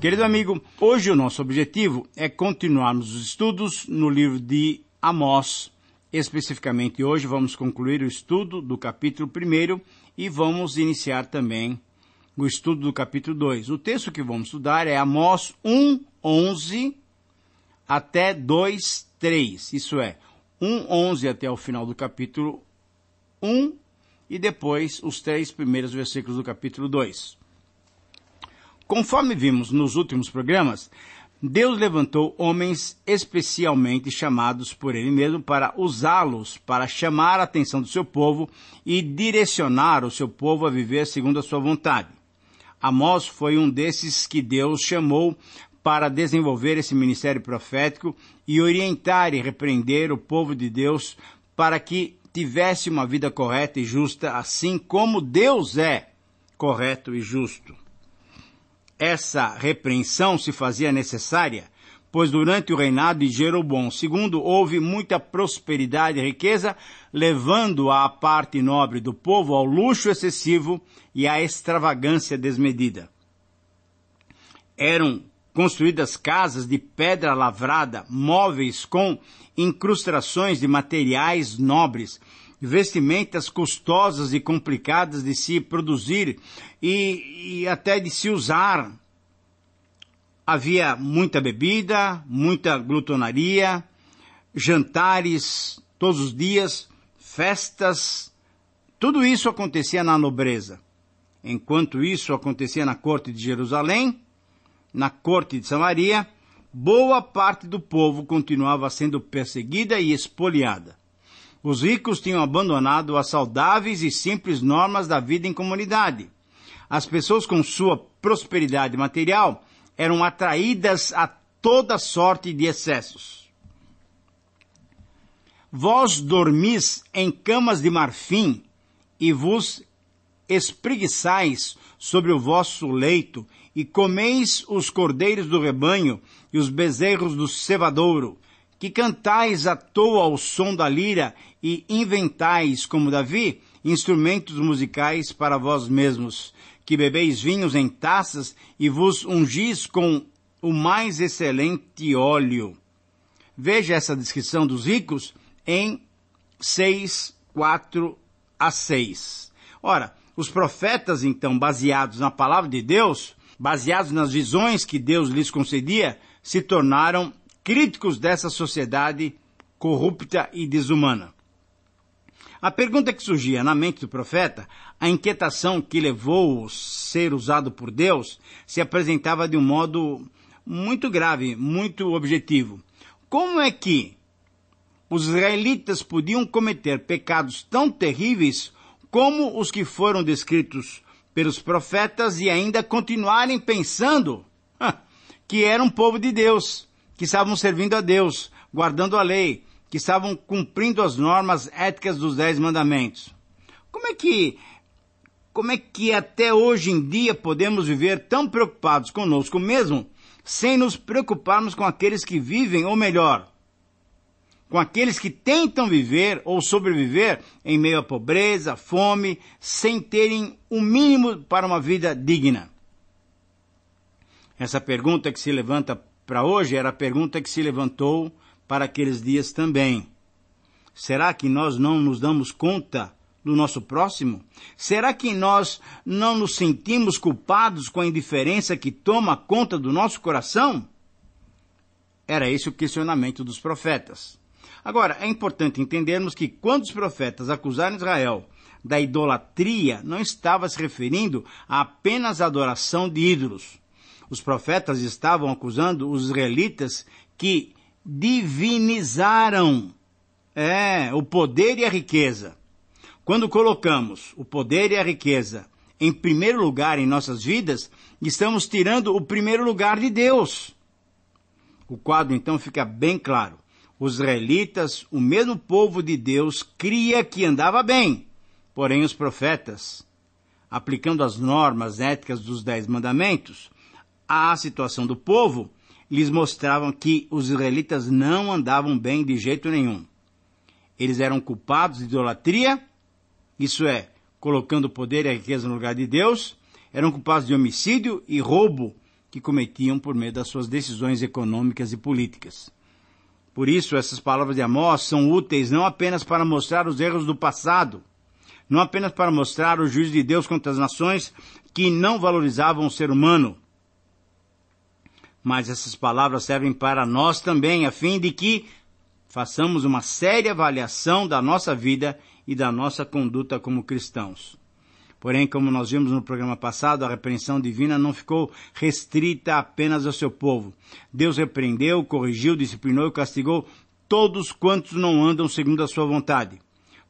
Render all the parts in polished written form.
Querido amigo, hoje o nosso objetivo é continuarmos os estudos no livro de Amós. Especificamente hoje vamos concluir o estudo do capítulo 1 e vamos iniciar também o estudo do capítulo 2. O texto que vamos estudar é Amós 1:11 até 2:3. Isso é, 1:11 até o final do capítulo 1 e depois os 3 primeiros versículos do capítulo 2. Conforme vimos nos últimos programas, Deus levantou homens especialmente chamados por Ele mesmo para usá-los, para chamar a atenção do seu povo e direcionar o seu povo a viver segundo a sua vontade. Amós foi um desses que Deus chamou para desenvolver esse ministério profético e orientar e repreender o povo de Deus para que tivesse uma vida correta e justa, assim como Deus é correto e justo. Essa repreensão se fazia necessária, pois durante o reinado de Jeroboão II houve muita prosperidade e riqueza, levando a parte nobre do povo ao luxo excessivo e à extravagância desmedida. Eram construídas casas de pedra lavrada, móveis com incrustações de materiais nobres, vestimentas custosas e complicadas de se produzir e até de se usar. Havia muita bebida, muita glutonaria, jantares todos os dias, festas. Tudo isso acontecia na nobreza. Enquanto isso acontecia na corte de Jerusalém, na corte de Samaria, boa parte do povo continuava sendo perseguida e espoliada. Os ricos tinham abandonado as saudáveis e simples normas da vida em comunidade. As pessoas com sua prosperidade material eram atraídas a toda sorte de excessos. Vós dormis em camas de marfim e vos espreguiçais sobre o vosso leito e comeis os cordeiros do rebanho e os bezerros do cevadouro, que cantais à toa ao som da lira e inventais, como Davi, instrumentos musicais para vós mesmos, que bebeis vinhos em taças e vos ungis com o mais excelente óleo. Veja essa descrição dos ricos em 6:4-6. Ora, os profetas, então, baseados na palavra de Deus, baseados nas visões que Deus lhes concedia, se tornaram críticos dessa sociedade corrupta e desumana. A pergunta que surgia na mente do profeta, a inquietação que levou-o a ser usado por Deus, se apresentava de um modo muito grave, muito objetivo. Como é que os israelitas podiam cometer pecados tão terríveis como os que foram descritos pelos profetas e ainda continuarem pensando que eram povo de Deus, que estavam servindo a Deus, guardando a lei, que estavam cumprindo as normas éticas dos 10 mandamentos? Como é que até hoje em dia podemos viver tão preocupados conosco mesmo, sem nos preocuparmos com aqueles que vivem, ou melhor, com aqueles que tentam viver ou sobreviver em meio à pobreza, fome, sem terem o mínimo para uma vida digna? Essa pergunta que se levanta para hoje era a pergunta que se levantou para aqueles dias também. Será que nós não nos damos conta do nosso próximo? Será que nós não nos sentimos culpados com a indiferença que toma conta do nosso coração? Era esse o questionamento dos profetas. Agora, é importante entendermos que quando os profetas acusaram Israel da idolatria, não estava se referindo a apenas a adoração de ídolos. Os profetas estavam acusando os israelitas que divinizaram o poder e a riqueza. Quando colocamos o poder e a riqueza em primeiro lugar em nossas vidas, estamos tirando o primeiro lugar de Deus. O quadro então fica bem claro. Os israelitas, o mesmo povo de Deus, cria que andava bem. Porém, os profetas, aplicando as normas éticas dos 10 mandamentos à situação do povo, lhes mostravam que os israelitas não andavam bem de jeito nenhum. Eles eram culpados de idolatria, isso é, colocando o poder e a riqueza no lugar de Deus, eram culpados de homicídio e roubo, que cometiam por meio das suas decisões econômicas e políticas. Por isso, essas palavras de Amós são úteis não apenas para mostrar os erros do passado, não apenas para mostrar o juízo de Deus contra as nações que não valorizavam o ser humano, mas essas palavras servem para nós também, a fim de que façamos uma séria avaliação da nossa vida e da nossa conduta como cristãos. Porém, como nós vimos no programa passado, a repreensão divina não ficou restrita apenas ao seu povo. Deus repreendeu, corrigiu, disciplinou e castigou todos quantos não andam segundo a sua vontade.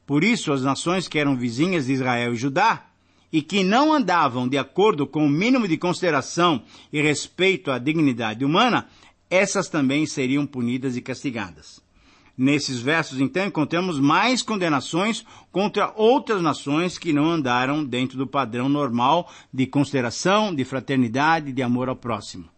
Por isso, as nações que eram vizinhas de Israel e Judá, e que não andavam de acordo com o mínimo de consideração e respeito à dignidade humana, essas também seriam punidas e castigadas. Nesses versos, então, encontramos mais condenações contra outras nações que não andaram dentro do padrão normal de consideração, de fraternidade, de amor ao próximo.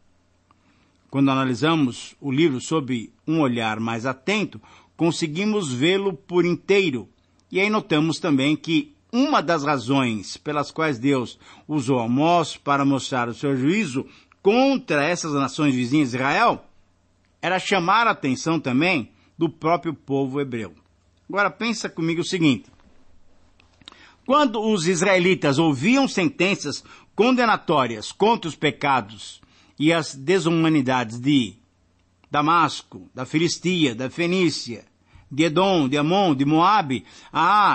Quando analisamos o livro sob um olhar mais atento, conseguimos vê-lo por inteiro. E aí notamos também que uma das razões pelas quais Deus usou Amós para mostrar o seu juízo contra essas nações vizinhas de Israel era chamar a atenção também do próprio povo hebreu. Agora pensa comigo o seguinte: quando os israelitas ouviam sentenças condenatórias contra os pecados e as desumanidades de Damasco, da Filistia, da Fenícia, de Edom, de Amon, de Moabe,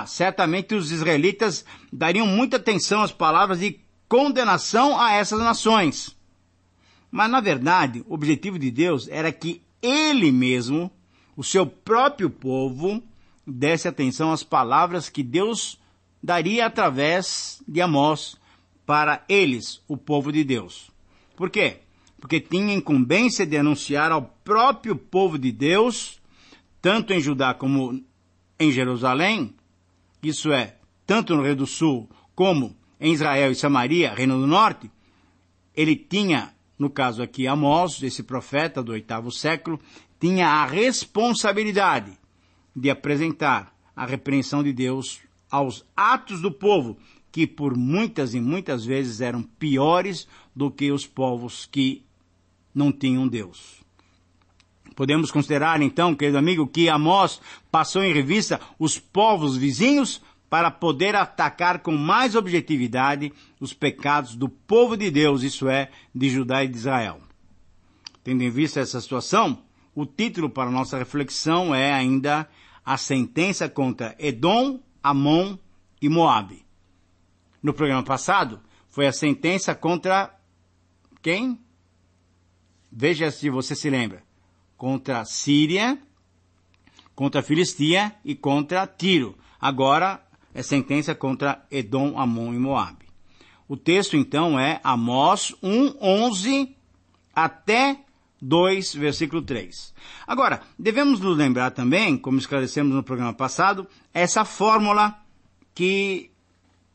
certamente os israelitas dariam muita atenção às palavras de condenação a essas nações. Mas, na verdade, o objetivo de Deus era que Ele mesmo, o seu próprio povo, desse atenção às palavras que Deus daria através de Amós para eles, o povo de Deus. Por quê? Porque tinha incumbência de anunciar ao próprio povo de Deus, tanto em Judá como em Jerusalém, isso é, tanto no Reino do Sul como em Israel e Samaria, Reino do Norte. Ele tinha, no caso aqui, Amós, esse profeta do 8º século, tinha a responsabilidade de apresentar a repreensão de Deus aos atos do povo, que por muitas e muitas vezes eram piores do que os povos que não tinham Deus. Podemos considerar, então, querido amigo, que Amós passou em revista os povos vizinhos para poder atacar com mais objetividade os pecados do povo de Deus, isso é, de Judá e de Israel. Tendo em vista essa situação, o título para nossa reflexão é ainda a sentença contra Edom, Amon e Moabe. No programa passado, foi a sentença contra quem? Veja se você se lembra. Contra Síria, contra Filistia e contra Tiro. Agora é sentença contra Edom, Amon e Moabe. O texto então é Amós 1:11 até 2, versículo 3. Agora, devemos nos lembrar também, como esclarecemos no programa passado, essa fórmula que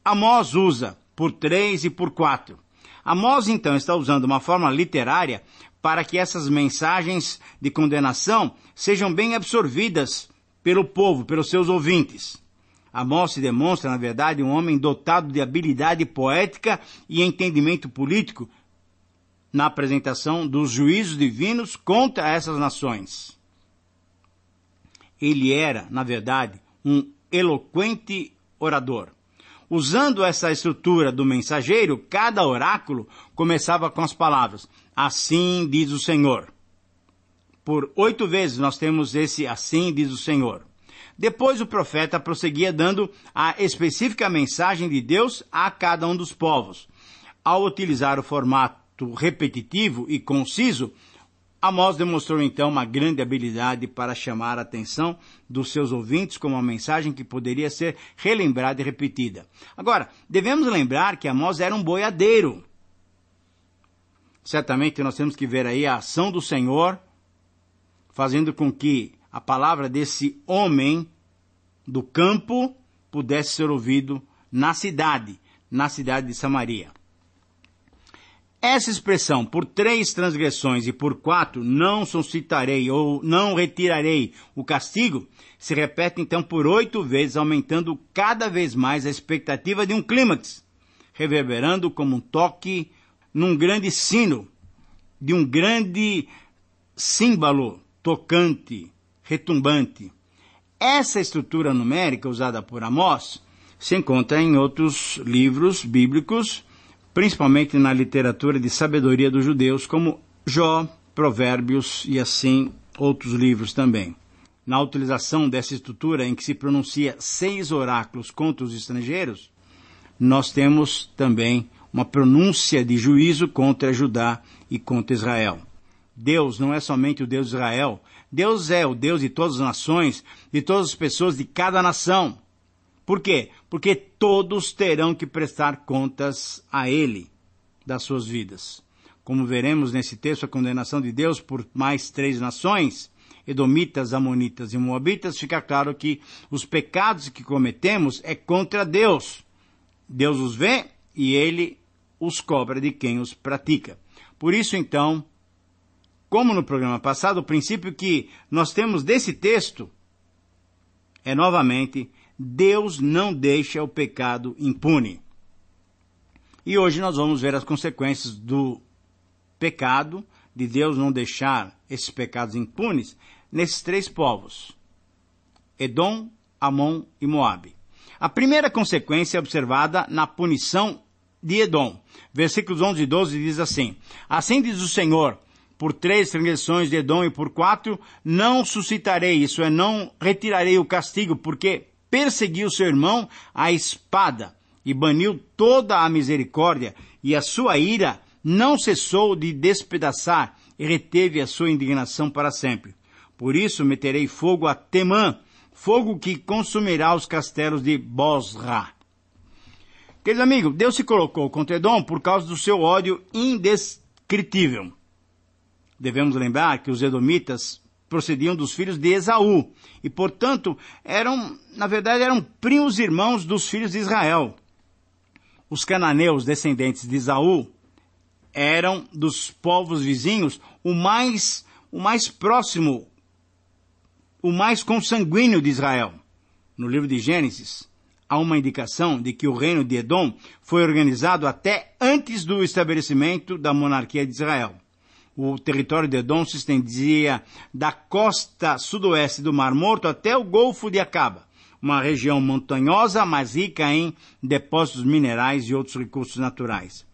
Amós usa por 3 e por 4. Amós, então, está usando uma forma literária para que essas mensagens de condenação sejam bem absorvidas pelo povo, pelos seus ouvintes. Amós se demonstra, na verdade, um homem dotado de habilidade poética e entendimento político na apresentação dos juízos divinos contra essas nações. Ele era, na verdade, um eloquente orador. Usando essa estrutura do mensageiro, cada oráculo começava com as palavras, assim diz o Senhor. Por 8 vezes nós temos esse assim diz o Senhor. Depois o profeta prosseguia dando a específica mensagem de Deus a cada um dos povos. Ao utilizar o formato repetitivo e conciso, Amós demonstrou então uma grande habilidade para chamar a atenção dos seus ouvintes com uma mensagem que poderia ser relembrada e repetida. Agora, devemos lembrar que Amós era um boiadeiro. Certamente nós temos que ver aí a ação do Senhor, fazendo com que a palavra desse homem do campo pudesse ser ouvido na cidade de Samaria. Essa expressão, por 3 transgressões e por 4, não suscitarei ou não retirarei o castigo, se repete então por 8 vezes, aumentando cada vez mais a expectativa de um clímax, reverberando como um toque num grande sino, de um grande símbolo tocante, retumbante. Essa estrutura numérica usada por Amós se encontra em outros livros bíblicos, principalmente na literatura de sabedoria dos judeus, como Jó, Provérbios e assim outros livros também. Na utilização dessa estrutura em que se pronuncia 6 oráculos contra os estrangeiros, nós temos também uma pronúncia de juízo contra Judá e contra Israel. Deus não é somente o Deus de Israel, Deus é o Deus de todas as nações, de todas as pessoas de cada nação. Por quê? Porque todos terão que prestar contas a Ele das suas vidas. Como veremos nesse texto, a condenação de Deus por mais 3 nações, Edomitas, Amonitas e Moabitas, fica claro que os pecados que cometemos é contra Deus. Deus os vê e Ele os cobra de quem os pratica. Por isso, então, como no programa passado, o princípio que nós temos desse texto é, novamente, Deus não deixa o pecado impune. E hoje nós vamos ver as consequências do pecado, de Deus não deixar esses pecados impunes, nesses 3 povos, Edom, Amon e Moabe. A primeira consequência é observada na punição de Edom. Versículos 11 e 12 diz assim: Assim diz o Senhor, por 3 transgressões de Edom e por 4, não suscitarei, isso é, não retirarei o castigo, porque perseguiu seu irmão à espada e baniu toda a misericórdia, e a sua ira não cessou de despedaçar, e reteve a sua indignação para sempre. Por isso meterei fogo a Temã, fogo que consumirá os castelos de Bosra. Queridos amigos, Deus se colocou contra Edom por causa do seu ódio indescritível. Devemos lembrar que os edomitas procediam dos filhos de Esaú, e portanto, eram primos irmãos dos filhos de Israel. Os cananeus, descendentes de Esaú, eram dos povos vizinhos o mais próximo, o mais consanguíneo de Israel. No livro de Gênesis, há uma indicação de que o reino de Edom foi organizado até antes do estabelecimento da monarquia de Israel. O território de Edom se estendia da costa sudoeste do Mar Morto até o Golfo de Acaba, uma região montanhosa, mas rica em depósitos minerais e outros recursos naturais.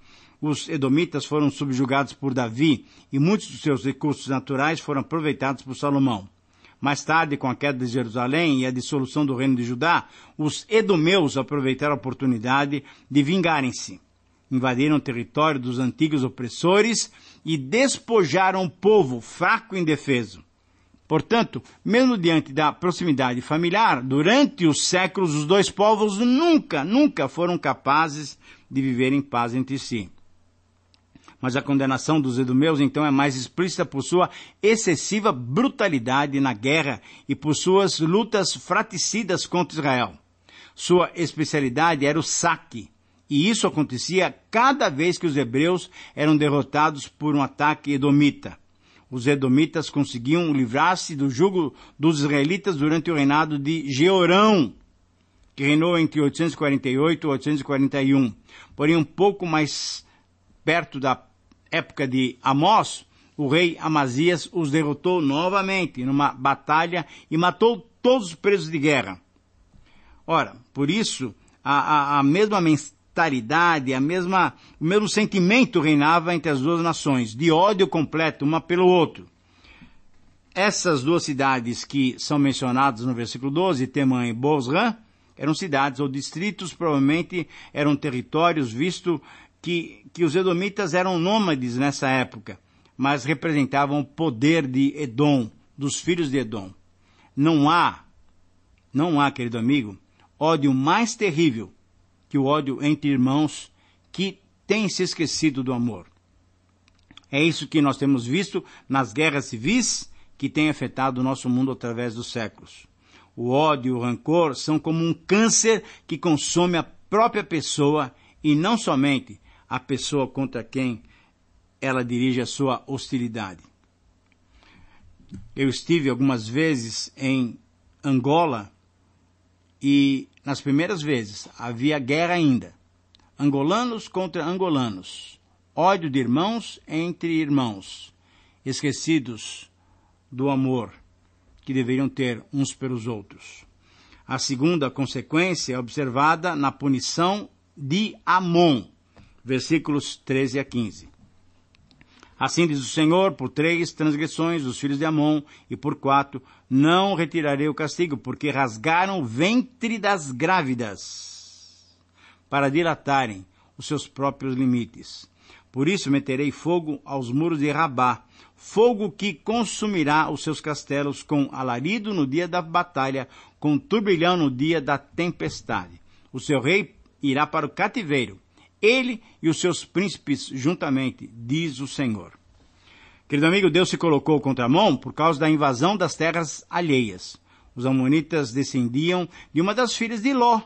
Os edomitas foram subjugados por Davi e muitos dos seus recursos naturais foram aproveitados por Salomão. Mais tarde, com a queda de Jerusalém e a dissolução do reino de Judá, os edomeus aproveitaram a oportunidade de vingarem-se. Invadiram o território dos antigos opressores e despojaram o povo fraco e indefeso. Portanto, mesmo diante da proximidade familiar, durante os séculos os 2 povos nunca foram capazes de viver em paz entre si. Mas a condenação dos edomeus, então, é mais explícita por sua excessiva brutalidade na guerra e por suas lutas fratricidas contra Israel. Sua especialidade era o saque, e isso acontecia cada vez que os hebreus eram derrotados por um ataque edomita. Os edomitas conseguiam livrar-se do jugo dos israelitas durante o reinado de Jeorão, que reinou entre 848 e 841. Porém, um pouco mais perto da época de Amós, o rei Amazias os derrotou novamente numa batalha e matou todos os presos de guerra. Ora, por isso, a mesma mentalidade, o mesmo sentimento reinava entre as 2 nações, de ódio completo uma pelo outro. Essas 2 cidades que são mencionadas no versículo 12, Temã e Bosra, eram cidades ou distritos, provavelmente eram territórios, visto que os edomitas eram nômades nessa época, mas representavam o poder de Edom, dos filhos de Edom. Não há, querido amigo, ódio mais terrível que o ódio entre irmãos que têm se esquecido do amor. É isso que nós temos visto nas guerras civis que têm afetado o nosso mundo através dos séculos. O ódio e o rancor são como um câncer que consome a própria pessoa e não somente a pessoa contra quem ela dirige a sua hostilidade. Eu estive algumas vezes em Angola e nas primeiras vezes havia guerra ainda. Angolanos contra angolanos. ódio de irmãos entre irmãos, esquecidos do amor que deveriam ter uns pelos outros. A segunda consequência é observada na punição de Amon, versículos 13 a 15. Assim diz o Senhor, por 3 transgressões dos filhos de Amon, e por 4, não retirarei o castigo, porque rasgaram o ventre das grávidas, para dilatarem os seus próprios limites. Por isso meterei fogo aos muros de Rabá, fogo que consumirá os seus castelos com alarido no dia da batalha, com turbilhão no dia da tempestade. O seu rei irá para o cativeiro, ele e os seus príncipes juntamente, diz o Senhor. Querido amigo, Deus se colocou contra Amon por causa da invasão das terras alheias. Os amonitas descendiam de uma das filhas de Ló,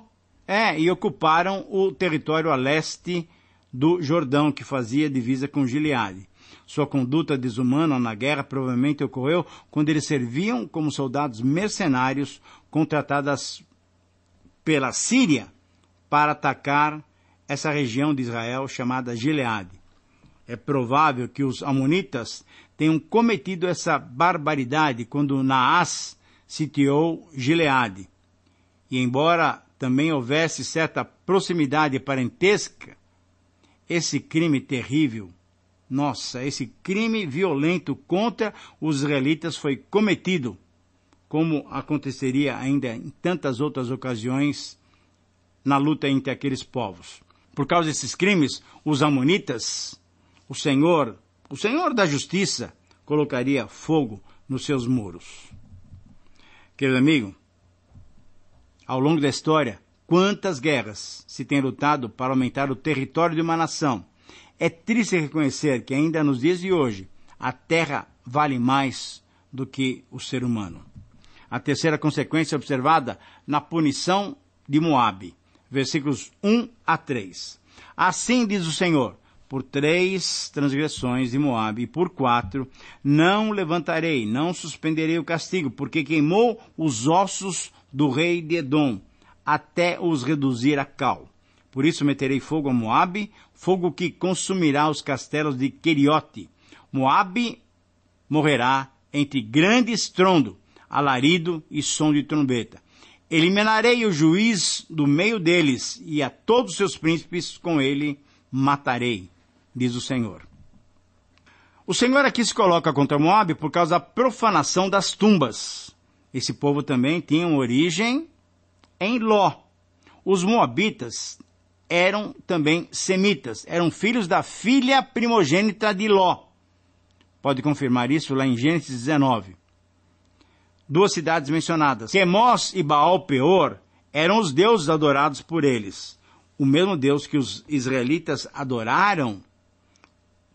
e ocuparam o território a leste do Jordão, que fazia divisa com Gileade. Sua conduta desumana na guerra provavelmente ocorreu quando eles serviam como soldados mercenários contratados pela Síria para atacar essa região de Israel chamada Gileade. É provável que os amonitas tenham cometido essa barbaridade quando Naás sitiou Gileade. E embora também houvesse certa proximidade parentesca, esse crime terrível, esse crime violento contra os israelitas foi cometido, como aconteceria ainda em tantas outras ocasiões na luta entre aqueles povos. Por causa desses crimes, os amonitas, o Senhor da justiça, colocaria fogo nos seus muros. Querido amigo, ao longo da história, quantas guerras se tem lutado para aumentar o território de uma nação. É triste reconhecer que ainda nos dias de hoje, a terra vale mais do que o ser humano. A terceira consequência observada na punição de Moabe. Versículos 1 a 3. Assim diz o Senhor, por 3 transgressões de Moabe e por 4, não levantarei, não suspenderei o castigo, porque queimou os ossos do rei de Edom, até os reduzir a cal. Por isso meterei fogo a Moabe, fogo que consumirá os castelos de Queriote. Moabe morrerá entre grande estrondo, alarido e som de trombeta. Eliminarei o juiz do meio deles, e a todos os seus príncipes com ele matarei, diz o Senhor. O Senhor aqui se coloca contra Moabe por causa da profanação das tumbas. Esse povo também tinha uma origem em Ló. Os moabitas eram também semitas, eram filhos da filha primogênita de Ló. Pode confirmar isso lá em Gênesis 19. 2 cidades mencionadas, Quemós e Baal-Peor, eram os deuses adorados por eles. O mesmo Deus que os israelitas adoraram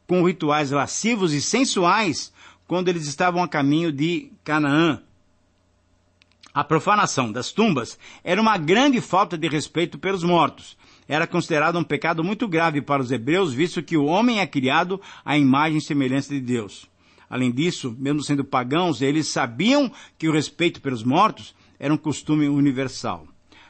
com rituais lascivos e sensuais quando eles estavam a caminho de Canaã. A profanação das tumbas era uma grande falta de respeito pelos mortos. Era considerado um pecado muito grave para os hebreus, visto que o homem é criado à imagem e semelhança de Deus. Além disso, mesmo sendo pagãos, eles sabiam que o respeito pelos mortos era um costume universal.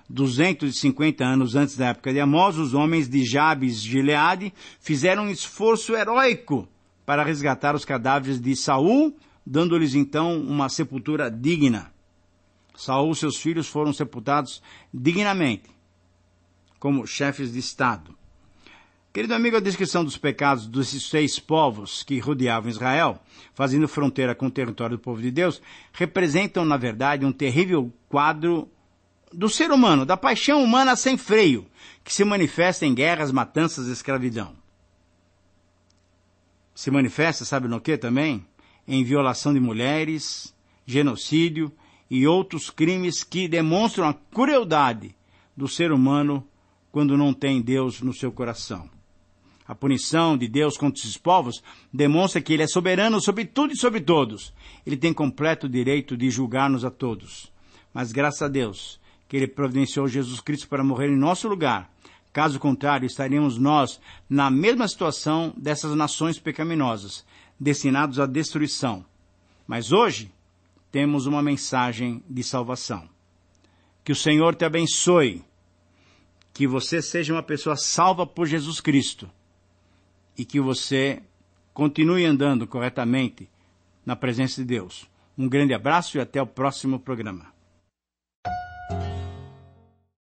250 anos antes da época de Amós, os homens de Jabes e Gileade fizeram um esforço heróico para resgatar os cadáveres de Saul, dando-lhes então uma sepultura digna. Saul e seus filhos foram sepultados dignamente, como chefes de Estado. Querido amigo, a descrição dos pecados desses 6 povos que rodeavam Israel, fazendo fronteira com o território do povo de Deus, representam, na verdade, um terrível quadro do ser humano, da paixão humana sem freio, que se manifesta em guerras, matanças e escravidão. Se manifesta, sabe no que também? Em violação de mulheres, genocídio e outros crimes que demonstram a crueldade do ser humano quando não tem Deus no seu coração. A punição de Deus contra esses povos demonstra que Ele é soberano sobre tudo e sobre todos. Ele tem completo direito de julgar-nos a todos. Mas graças a Deus que Ele providenciou Jesus Cristo para morrer em nosso lugar. Caso contrário, estaríamos nós na mesma situação dessas nações pecaminosas, destinados à destruição. Mas hoje temos uma mensagem de salvação. Que o Senhor te abençoe. Que você seja uma pessoa salva por Jesus Cristo. e que você continue andando corretamente na presença de Deus. Um grande abraço e até o próximo programa.